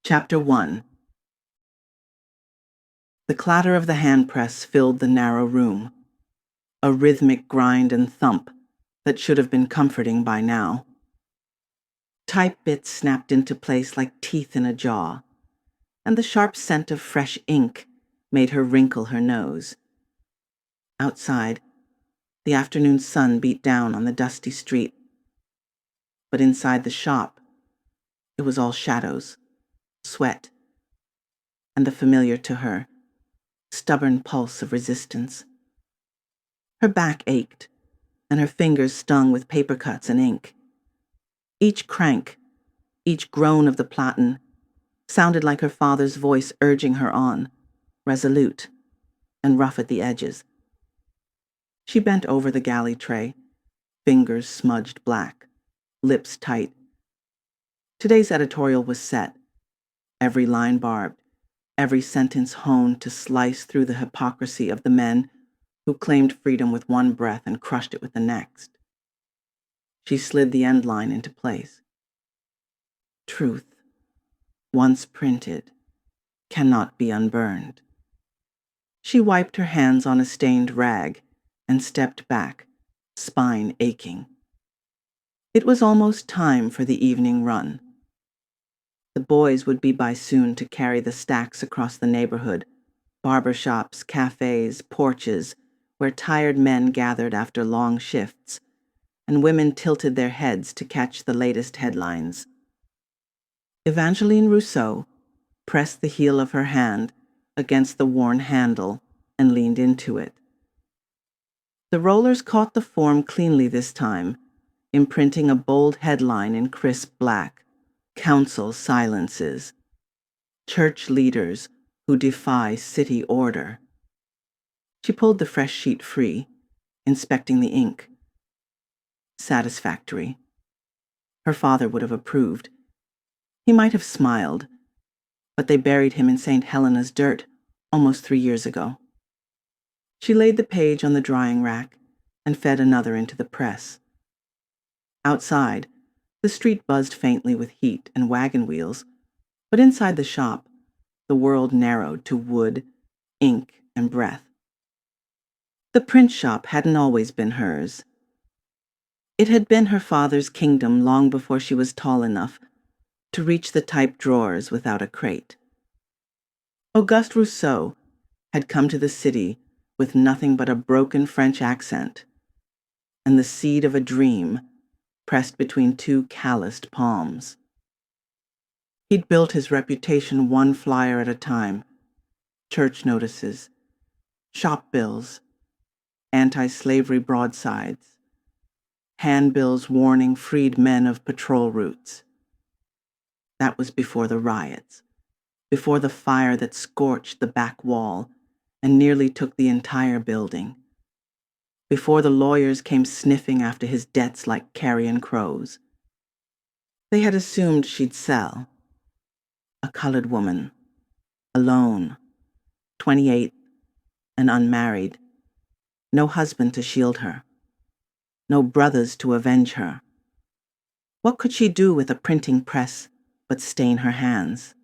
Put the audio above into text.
Chapter 1. The clatter of the hand press filled the narrow room, a rhythmic grind and thump that should have been comforting by now. Type bits snapped into place like teeth in a jaw, and the sharp scent of fresh ink made her wrinkle her nose. Outside, the afternoon sun beat down on the dusty street. But inside the shop, it was all shadows, sweat, and the familiar to her, stubborn pulse of resistance. Her back ached, and her fingers stung with paper cuts and ink. Each crank, each groan of the platen, sounded like her father's voice urging her on, resolute and rough at the edges. She bent over the galley tray, fingers smudged black, lips tight. Today's editorial was set, every line barbed, every sentence honed to slice through the hypocrisy of the men who claimed freedom with one breath and crushed it with the next. She slid the end line into place. Truth, once printed, cannot be unburned. She wiped her hands on a stained rag and stepped back, spine aching. It was almost time for the evening run. The boys would be by soon to carry the stacks across the neighborhood, barber shops, cafes, porches, where tired men gathered after long shifts, and women tilted their heads to catch the latest headlines. Evangeline Rousseau pressed the heel of her hand against the worn handle and leaned into it. The rollers caught the form cleanly this time, imprinting a bold headline in crisp black: Council silences. Church leaders who defy city order. She pulled the fresh sheet free, inspecting the ink. Satisfactory. Her father would have approved. He might have smiled, but they buried him in St. Helena's dirt almost 3 years ago. She laid the page on the drying rack and fed another into the press. Outside, the street buzzed faintly with heat and wagon wheels, but inside the shop, the world narrowed to wood, ink, and breath. The print shop hadn't always been hers. It had been her father's kingdom long before she was tall enough to reach the type drawers without a crate. Auguste Rousseau had come to the city with nothing but a broken French accent and the seed of a dream pressed between two calloused palms. He'd built his reputation one flyer at a time: church notices, shop bills, anti-slavery broadsides, handbills warning freed men of patrol routes. That was before the riots, before the fire that scorched the back wall and nearly took the entire building, before the lawyers came sniffing after his debts like carrion crows. They had assumed she'd sell. A colored woman, alone, 28, and unmarried, no husband to shield her, no brothers to avenge her. What could she do with a printing press but stain her hands?